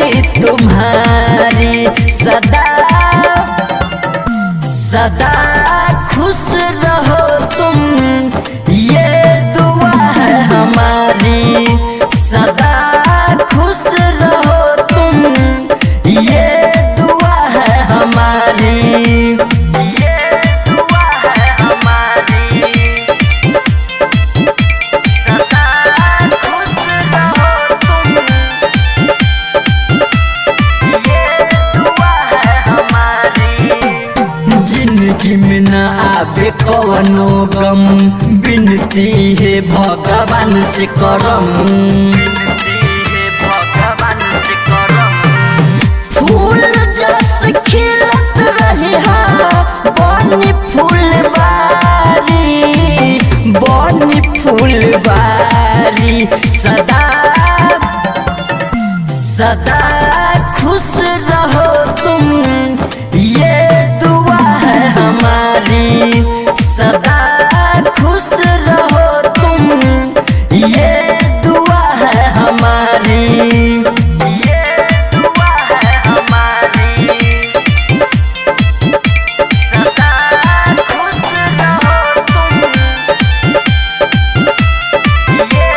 शादी तुम्हारी सदा सदा खुश रहो तुम, ये दुआ है हमारी। सदा खुश रहो तुम, ये दुआ है हमारी। ये दुआ है हमारी। सदा खुश रहो तुम, ये दुआ है हमारी। जिंदगी में न आवे कवनो गम, बिनती है भगवान से करम। फूल जस खिलत रही बनी फूलवारी, बनी फूलवारी। सदा सदा खुश रहो तुम, ये दुआ है हमारी। सदा खुश रहो तुम, ये दुआ है हमारी। ये दुआ है हमारी। सदा खुश रहो तुम, ये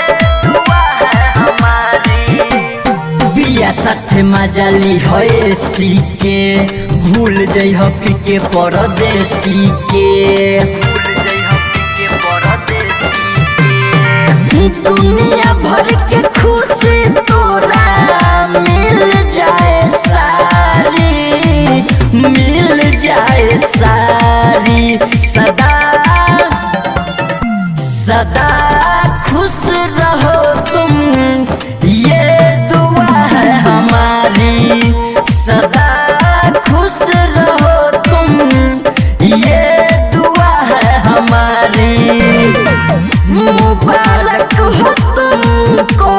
दुआ है हमारी। बिया साथ मजाली है सीके, भूल जइह पीके परदेसी के। दुनिया भर के खुशी तोरा मिल जाए सारी, मिल जाए सारी। सदा सदा खुश रहो तुम, ये दुआ है हमारी। सदा खुश रहो तुम, ये दुआ है हमारी। मुबारक हो तुमको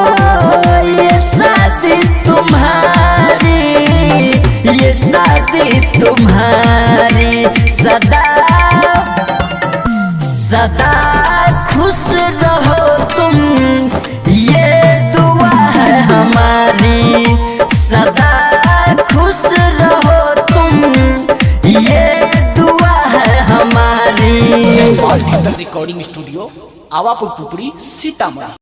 ये शादी तुम्हारी, ये शादी तुम्हारी। सदा सदा खुश रहो तुम, ये दुआ है हमारी। सदा खुश रहो तुम, ये दुआ है हमारी। Recording studio Awapur Pupri Sitamarhi.